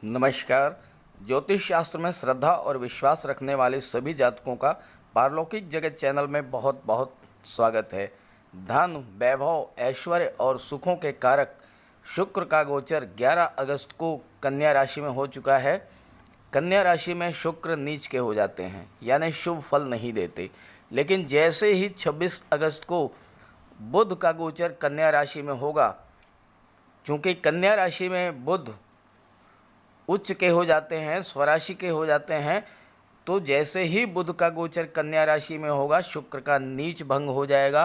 नमस्कार। ज्योतिष शास्त्र में श्रद्धा और विश्वास रखने वाले सभी जातकों का पारलौकिक जगत चैनल में बहुत बहुत स्वागत है। धन, वैभव, ऐश्वर्य और सुखों के कारक शुक्र का गोचर 11 अगस्त को कन्या राशि में हो चुका है। कन्या राशि में शुक्र नीच के हो जाते हैं, यानी शुभ फल नहीं देते। लेकिन जैसे ही 26 अगस्त को बुध का गोचर कन्या राशि में होगा, चूँकि कन्या राशि में बुध उच्च के हो जाते हैं, स्वराशि के हो जाते हैं, तो जैसे ही बुध का गोचर कन्या राशि में होगा, शुक्र का नीच भंग हो जाएगा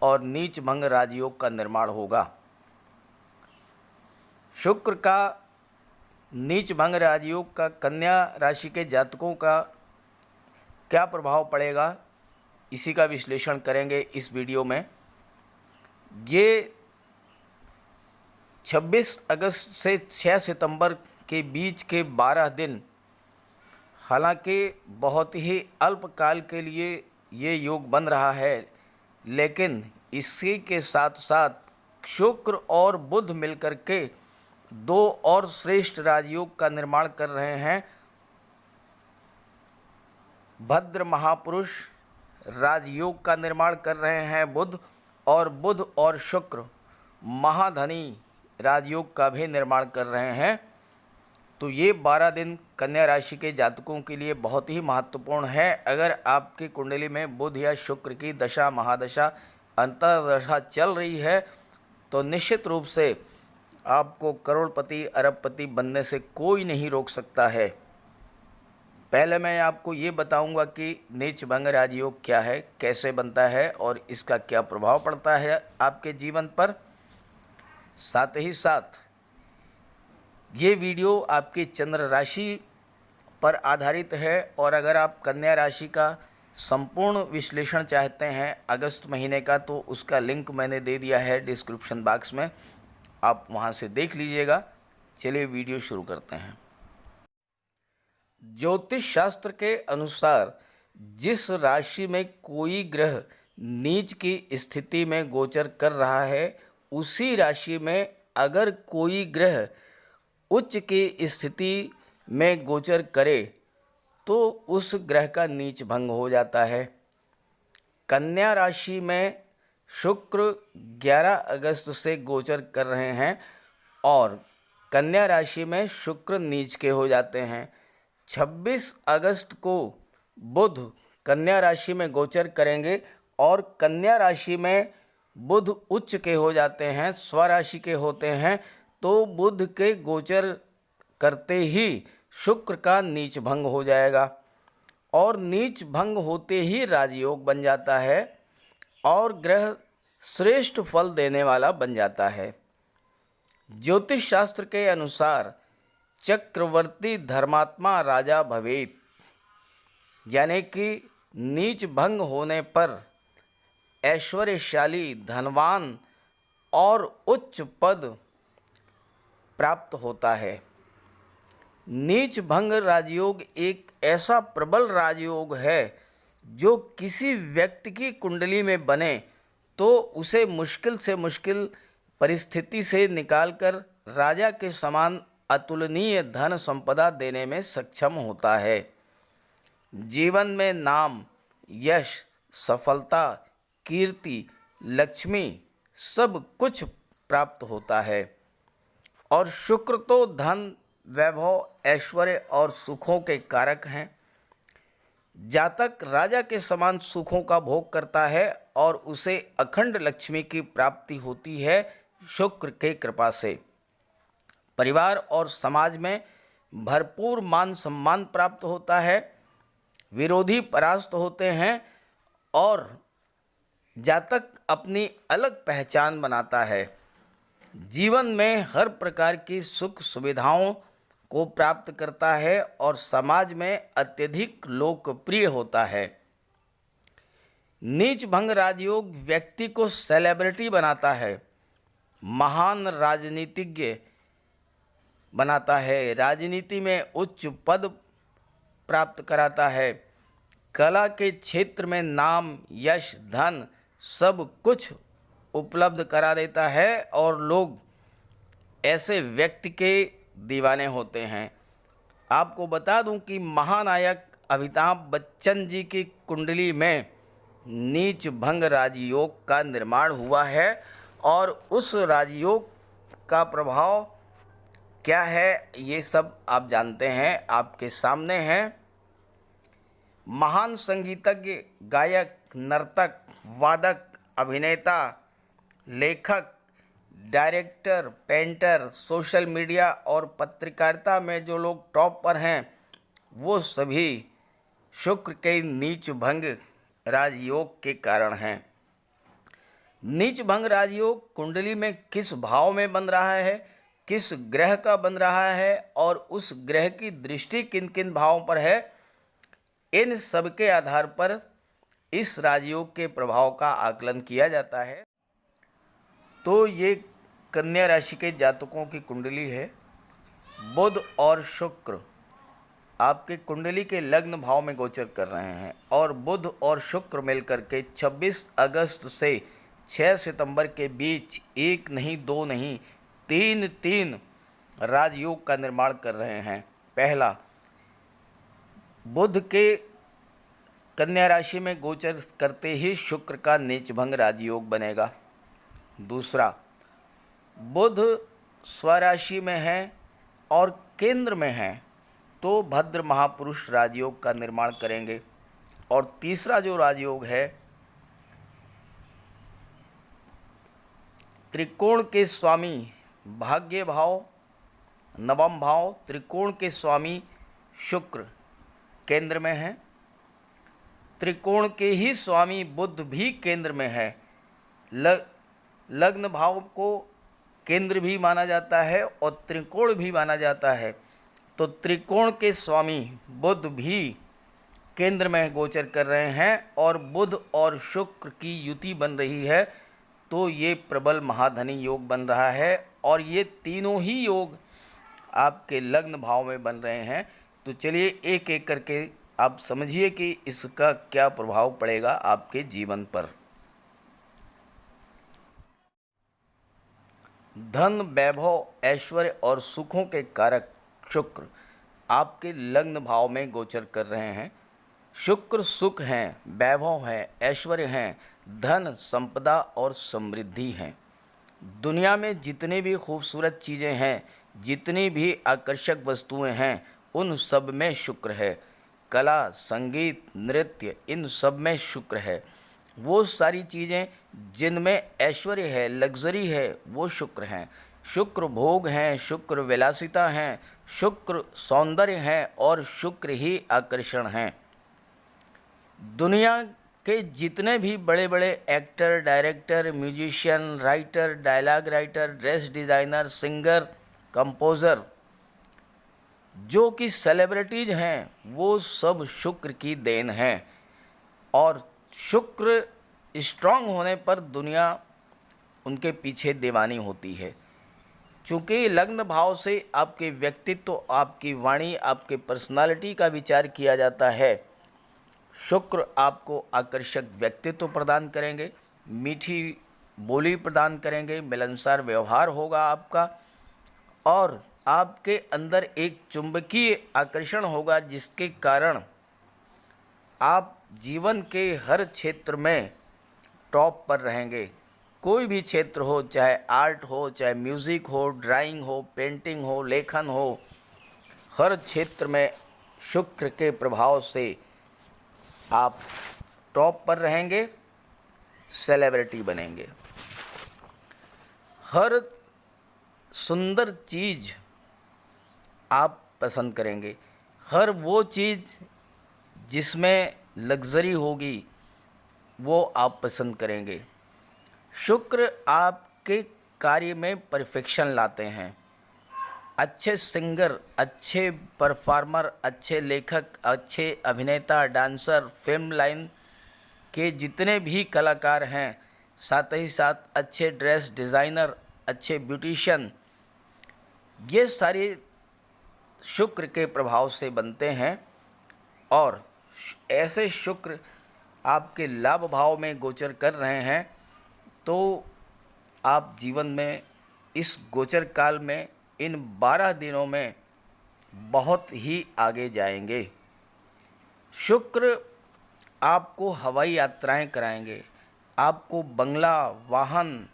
और नीच भंग राजयोग का निर्माण होगा। शुक्र का नीच भंग राजयोग का कन्या राशि के जातकों का क्या प्रभाव पड़ेगा, इसी का विश्लेषण करेंगे इस वीडियो में। ये 26 अगस्त से 6 सितंबर के बीच के 12 दिन हालांकि बहुत ही अल्पकाल के लिए ये योग बन रहा है, लेकिन इसी के साथ साथ शुक्र और बुध मिलकर के दो और श्रेष्ठ राजयोग का निर्माण कर रहे हैं। भद्र महापुरुष राजयोग का निर्माण कर रहे हैं बुध और शुक्र महाधनी राजयोग का भी निर्माण कर रहे हैं। तो ये 12 दिन कन्या राशि के जातकों के लिए बहुत ही महत्वपूर्ण है। अगर आपकी कुंडली में बुध या शुक्र की दशा, महादशा, अंतर्दशा चल रही है तो निश्चित रूप से आपको करोड़पति, अरबपति बनने से कोई नहीं रोक सकता है। पहले मैं आपको ये बताऊंगा कि नीच भंग राजयोग क्या है, कैसे बनता है और इसका क्या प्रभाव पड़ता है आपके जीवन पर। साथ ही साथ ये वीडियो आपकी चंद्र राशि पर आधारित है और अगर आप कन्या राशि का संपूर्ण विश्लेषण चाहते हैं अगस्त महीने का, तो उसका लिंक मैंने दे दिया है डिस्क्रिप्शन बॉक्स में, आप वहां से देख लीजिएगा। चलिए वीडियो शुरू करते हैं। ज्योतिष शास्त्र के अनुसार जिस राशि में कोई ग्रह नीच की स्थिति में गोचर कर रहा है, उसी राशि में अगर कोई ग्रह उच्च की स्थिति में गोचर करे तो उस ग्रह का नीच भंग हो जाता है। कन्या राशि में शुक्र 11 अगस्त से गोचर कर रहे हैं और कन्या राशि में शुक्र नीच के हो जाते हैं। 26 अगस्त को बुध कन्या राशि में गोचर करेंगे और कन्या राशि में बुध उच्च के हो जाते हैं, स्वराशि के होते हैं। तो बुध के गोचर करते ही शुक्र का नीच भंग हो जाएगा और नीच भंग होते ही राजयोग बन जाता है और ग्रह श्रेष्ठ फल देने वाला बन जाता है। ज्योतिष शास्त्र के अनुसार चक्रवर्ती धर्मात्मा राजा भवेत, यानी कि नीच भंग होने पर ऐश्वर्यशाली, धनवान और उच्च पद प्राप्त होता है। नीच भंग राजयोग एक ऐसा प्रबल राजयोग है जो किसी व्यक्ति की कुंडली में बने तो उसे मुश्किल से मुश्किल परिस्थिति से निकालकर राजा के समान अतुलनीय धन संपदा देने में सक्षम होता है। जीवन में नाम, यश, सफलता, कीर्ति, लक्ष्मी सब कुछ प्राप्त होता है। और शुक्र तो धन, वैभव, ऐश्वर्य और सुखों के कारक हैं। जातक राजा के समान सुखों का भोग करता है और उसे अखंड लक्ष्मी की प्राप्ति होती है शुक्र के कृपा से। परिवार और समाज में भरपूर मान सम्मान प्राप्त होता है, विरोधी परास्त होते हैं और जातक अपनी अलग पहचान बनाता है। जीवन में हर प्रकार की सुख सुविधाओं को प्राप्त करता है और समाज में अत्यधिक लोकप्रिय होता है। नीच भंग राजयोग व्यक्ति को सेलिब्रिटी बनाता है, महान राजनीतिज्ञ बनाता है, राजनीति में उच्च पद प्राप्त कराता है, कला के क्षेत्र में नाम, यश, धन सब कुछ उपलब्ध करा देता है और लोग ऐसे व्यक्ति के दीवाने होते हैं। आपको बता दूं कि महानायक अमिताभ बच्चन जी की कुंडली में नीच भंग राजयोग का निर्माण हुआ है और उस राजयोग का प्रभाव क्या है ये सब आप जानते हैं, आपके सामने है। महान संगीतज्ञ, गायक, नर्तक, वादक, अभिनेता, लेखक, डायरेक्टर, पेंटर, सोशल मीडिया और पत्रकारिता में जो लोग टॉप पर हैं वो सभी शुक्र के नीच भंग राजयोग के कारण हैं। नीच भंग राजयोग कुंडली में किस भाव में बन रहा है, किस ग्रह का बन रहा है और उस ग्रह की दृष्टि किन किन भावों पर है, इन सब के आधार पर इस राजयोग के प्रभाव का आकलन किया जाता है। तो ये कन्या राशि के जातकों की कुंडली है। बुध और शुक्र आपके कुंडली के लग्न भाव में गोचर कर रहे हैं और बुध और शुक्र मिलकर के 26 अगस्त से 6 सितंबर के बीच एक नहीं, दो नहीं, तीन राजयोग का निर्माण कर रहे हैं। पहला, बुध के कन्या राशि में गोचर करते ही शुक्र का नीचभंग राजयोग बनेगा। दूसरा, बुध स्वराशि में है और केंद्र में है तो भद्र महापुरुष राजयोग का निर्माण करेंगे। और तीसरा जो राजयोग है, त्रिकोण के स्वामी भाग्य भाव, नवम भाव, त्रिकोण के स्वामी शुक्र केंद्र में है, त्रिकोण के ही स्वामी बुध भी केंद्र में है। लग्न भाव को केंद्र भी माना जाता है और त्रिकोण भी माना जाता है, तो त्रिकोण के स्वामी बुध भी केंद्र में गोचर कर रहे हैं और बुध और शुक्र की युति बन रही है, तो ये प्रबल महाधनी योग बन रहा है और ये तीनों ही योग आपके लग्न भाव में बन रहे हैं। तो चलिए एक एक करके आप समझिए कि इसका क्या प्रभाव पड़ेगा आपके जीवन पर। धन, वैभव, ऐश्वर्य और सुखों के कारक शुक्र आपके लग्न भाव में गोचर कर रहे हैं। शुक्र सुख हैं, वैभव है, ऐश्वर्य हैं, धन, संपदा और समृद्धि हैं। दुनिया में जितनी भी खूबसूरत चीज़ें हैं, जितनी भी आकर्षक वस्तुएं हैं, उन सब में शुक्र है। कला, संगीत, नृत्य, इन सब में शुक्र है। वो सारी चीज़ें जिनमें ऐश्वर्य है, लग्जरी है, वो शुक्र हैं। शुक्र भोग हैं, शुक्र विलासिता हैं, शुक्र सौंदर्य हैं और शुक्र ही आकर्षण हैं। दुनिया के जितने भी बड़े बड़े actor, director, musician, writer, dialogue writer, dress designer, singer, composer, जो कि सेलिब्रिटीज़ हैं, वो सब शुक्र की देन हैं। और शुक्र स्ट्रांग होने पर दुनिया उनके पीछे दीवानी होती है। चूँकि लग्न भाव से आपके व्यक्तित्व, आपकी वाणी, आपके पर्सनालिटी का विचार किया जाता है। शुक्र आपको आकर्षक व्यक्तित्व प्रदान करेंगे, मीठी बोली प्रदान करेंगे, मिलनसार व्यवहार होगा आपका और आपके अंदर एक चुंबकीय आकर्षण होगा, जिसके कारण आप जीवन के हर क्षेत्र में टॉप पर रहेंगे। कोई भी क्षेत्र हो, चाहे आर्ट हो, चाहे म्यूज़िक हो, ड्राइंग हो, पेंटिंग हो, लेखन हो, हर क्षेत्र में शुक्र के प्रभाव से आप टॉप पर रहेंगे, सेलिब्रिटी बनेंगे। हर सुंदर चीज़ आप पसंद करेंगे, हर वो चीज़ जिसमें लग्जरी होगी वो आप पसंद करेंगे। शुक्र आपके कार्य में परफेक्शन लाते हैं। अच्छे सिंगर, अच्छे परफॉर्मर, अच्छे लेखक, अच्छे अभिनेता, डांसर, फिल्म लाइन के जितने भी कलाकार हैं, साथ ही साथ अच्छे ड्रेस डिज़ाइनर, अच्छे ब्यूटिशियन, ये सारे शुक्र के प्रभाव से बनते हैं। और ऐसे शुक्र आपके लाभ भाव में गोचर कर रहे हैं, तो आप जीवन में इस गोचर काल में इन 12 दिनों में बहुत ही आगे जाएंगे। शुक्र आपको हवाई यात्राएं कराएंगे, आपको बंगला, वाहन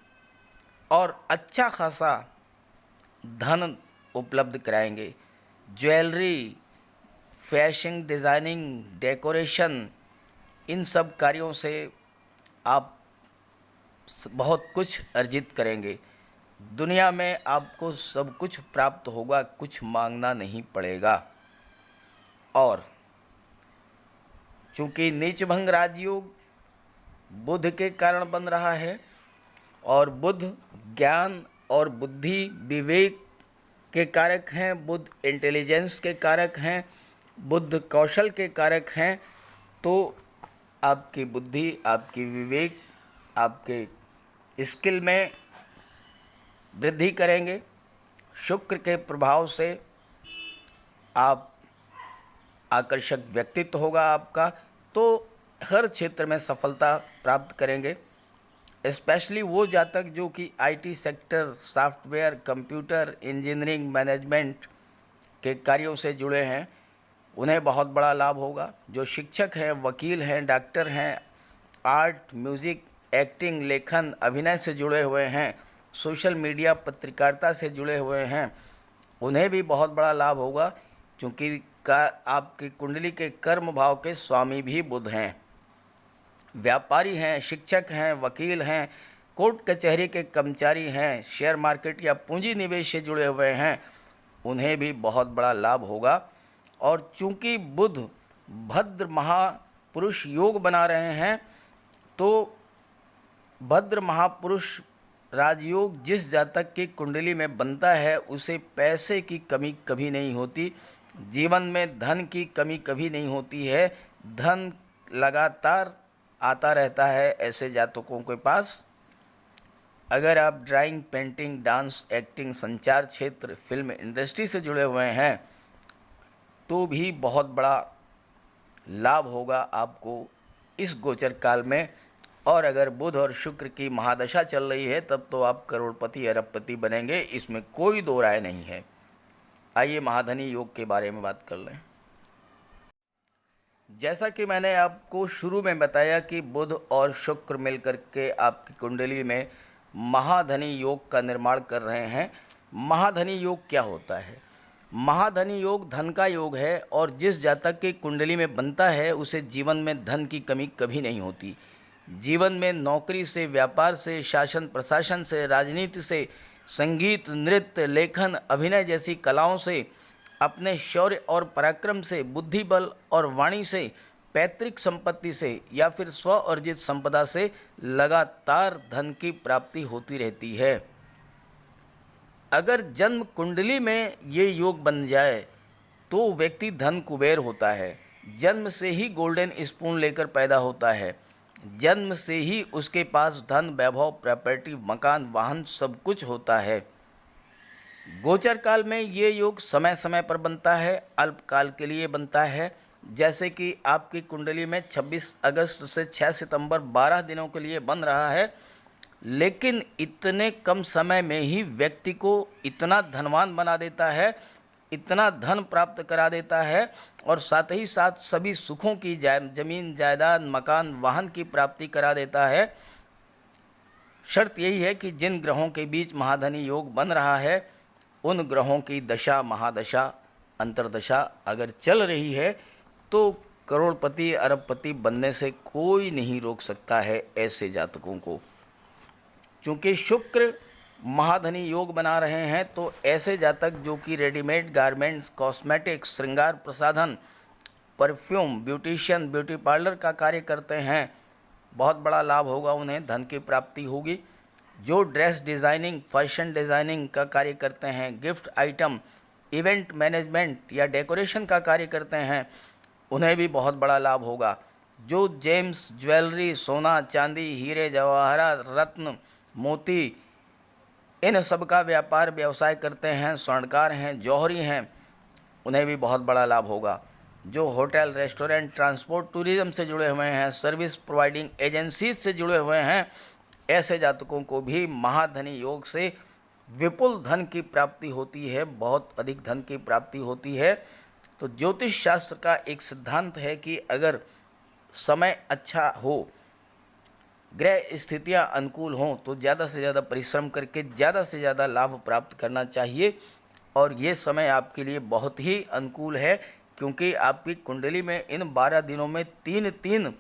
और अच्छा खासा धन उपलब्ध कराएंगे। ज्वेलरी, फैशन डिज़ाइनिंग, डेकोरेशन, इन सब कार्यों से आप बहुत कुछ अर्जित करेंगे। दुनिया में आपको सब कुछ प्राप्त होगा, कुछ मांगना नहीं पड़ेगा। और चूँकि नीचभंग राजयोग बुध के कारण बन रहा है और बुध ज्ञान और बुद्धि, विवेक के कारक हैं, बुध इंटेलिजेंस के कारक हैं, बुध कौशल के कारक हैं, तो आपकी बुद्धि, आपकी विवेक, आपके स्किल में वृद्धि करेंगे। शुक्र के प्रभाव से आप आकर्षक व्यक्तित्व होगा आपका, तो हर क्षेत्र में सफलता प्राप्त करेंगे। स्पेशली वो जातक जो कि IT sector, software, computer, engineering, management के कार्यों से जुड़े हैं, उन्हें बहुत बड़ा लाभ होगा। जो शिक्षक हैं, वकील हैं, डॉक्टर हैं, आर्ट, म्यूज़िक, एक्टिंग, लेखन, अभिनय से जुड़े हुए हैं, सोशल मीडिया, पत्रकारिता से जुड़े हुए हैं, उन्हें भी बहुत बड़ा लाभ होगा, क्योंकि आपकी कुंडली के कर्म भाव के स्वामी भी बुध हैं। व्यापारी हैं, शिक्षक हैं, वकील हैं, कोर्ट कचहरी के कर्मचारी हैं, शेयर मार्केट या पूंजी निवेश से जुड़े हुए हैं, उन्हें भी बहुत बड़ा लाभ होगा। और चूंकि बुध भद्र महापुरुष योग बना रहे हैं, तो भद्र महापुरुष राजयोग जिस जातक की कुंडली में बनता है, उसे पैसे की कमी कभी नहीं होती, जीवन में धन की कमी कभी नहीं होती है, धन लगातार आता रहता है ऐसे जातकों के पास। अगर आप ड्राइंग, पेंटिंग, डांस, एक्टिंग, संचार क्षेत्र, फिल्म इंडस्ट्री से जुड़े हुए हैं, तो भी बहुत बड़ा लाभ होगा आपको इस गोचर काल में। और अगर बुध और शुक्र की महादशा चल रही है, तब तो आप करोड़पति, अरबपति बनेंगे, इसमें कोई दो राय नहीं है। आइए महाधनी योग के बारे में बात कर लें। जैसा कि मैंने आपको शुरू में बताया कि बुध और शुक्र मिलकर के आपकी कुंडली में महाधनी योग का निर्माण कर रहे हैं। महाधनी योग क्या होता है? महाधनी योग धन का योग है, और जिस जातक की कुंडली में बनता है, उसे जीवन में धन की कमी कभी नहीं होती। जीवन में नौकरी से, व्यापार से, शासन प्रशासन से, राजनीति से, संगीत, नृत्य, लेखन, अभिनय जैसी कलाओं से, अपने शौर्य और पराक्रम से, बुद्धि बल और वाणी से, पैतृक संपत्ति से या फिर स्व अर्जित संपदा से लगातार धन की प्राप्ति होती रहती है। अगर जन्म कुंडली में ये योग बन जाए तो व्यक्ति धन कुबेर होता है। जन्म से ही गोल्डन स्पून लेकर पैदा होता है। जन्म से ही उसके पास धन, वैभव, प्रॉपर्टी, मकान, वाहन सब कुछ होता है। गोचर काल में ये योग समय समय पर बनता है, अल्पकाल के लिए बनता है। जैसे कि आपकी कुंडली में 26 अगस्त से 6 सितंबर 12 दिनों के लिए बन रहा है, लेकिन इतने कम समय में ही व्यक्ति को इतना धनवान बना देता है, इतना धन प्राप्त करा देता है, और साथ ही साथ सभी सुखों की जमीन, जायदाद, मकान, वाहन की प्राप्ति करा देता है। शर्त यही है कि जिन ग्रहों के बीच महाधनी योग बन रहा है, उन ग्रहों की दशा, महादशा, अंतर्दशा अगर चल रही है, तो करोड़पति, अरबपति बनने से कोई नहीं रोक सकता है ऐसे जातकों को। चूँकि शुक्र महाधनी योग बना रहे हैं, तो ऐसे जातक जो कि रेडीमेड गारमेंट्स, कॉस्मेटिक्स, श्रृंगार प्रसाधन, परफ्यूम, ब्यूटिशियन, ब्यूटी पार्लर का कार्य करते हैं, बहुत बड़ा लाभ होगा उन्हें, धन की प्राप्ति होगी। जो ड्रेस डिज़ाइनिंग, फैशन डिज़ाइनिंग का कार्य करते हैं, गिफ्ट आइटम, इवेंट मैनेजमेंट या डेकोरेशन का कार्य करते हैं, उन्हें भी बहुत बड़ा लाभ होगा। जो जेम्स, ज्वेलरी, सोना, चांदी, हीरे, जवाहरात, रत्न, मोती, इन सब का व्यापार व्यवसाय करते हैं, स्वर्णकार हैं, जौहरी हैं, उन्हें भी बहुत बड़ा लाभ होगा। जो होटल, रेस्टोरेंट, ट्रांसपोर्ट, टूरिज़्म से जुड़े हुए हैं, सर्विस प्रोवाइडिंग एजेंसीज से जुड़े हुए हैं, ऐसे जातकों को भी महाधनी योग से विपुल धन की प्राप्ति होती है, बहुत अधिक धन की प्राप्ति होती है। तो ज्योतिष शास्त्र का एक सिद्धांत है कि अगर समय अच्छा हो, ग्रह स्थितियां अनुकूल हों, तो ज़्यादा से ज़्यादा परिश्रम करके ज़्यादा से ज़्यादा लाभ प्राप्त करना चाहिए। और ये समय आपके लिए बहुत ही अनुकूल है, क्योंकि आपकी कुंडली में इन 12 दिनों में 3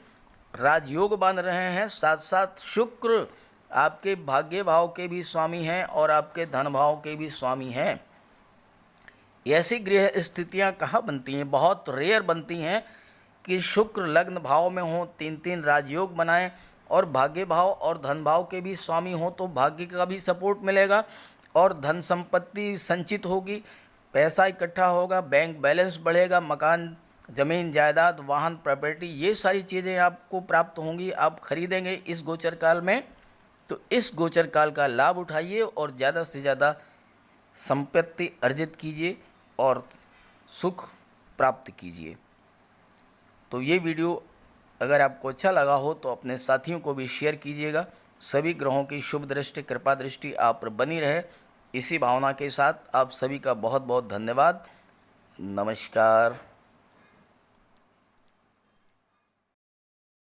राजयोग बन रहे हैं। साथ साथ शुक्र आपके भाग्य भाव के भी स्वामी हैं और आपके धन भाव के भी स्वामी हैं। ऐसी गृह स्थितियां कहाँ बनती हैं, बहुत रेयर बनती हैं कि शुक्र लग्न भाव में हो, 3 राजयोग बनाएं और भाग्य भाव और धन भाव के भी स्वामी हो, तो भाग्य का भी सपोर्ट मिलेगा और धन संपत्ति संचित होगी, पैसा इकट्ठा होगा, बैंक बैलेंस बढ़ेगा, मकान, ज़मीन, जायदाद, वाहन, प्रॉपर्टी, ये सारी चीज़ें आपको प्राप्त होंगी, आप खरीदेंगे इस गोचर काल में। तो इस गोचर काल का लाभ उठाइए और ज़्यादा से ज़्यादा संपत्ति अर्जित कीजिए और सुख प्राप्त कीजिए। तो ये वीडियो अगर आपको अच्छा लगा हो तो अपने साथियों को भी शेयर कीजिएगा। सभी ग्रहों की शुभ दृष्टि, कृपा दृष्टि आप पर बनी रहे, इसी भावना के साथ आप सभी का बहुत बहुत धन्यवाद। नमस्कार।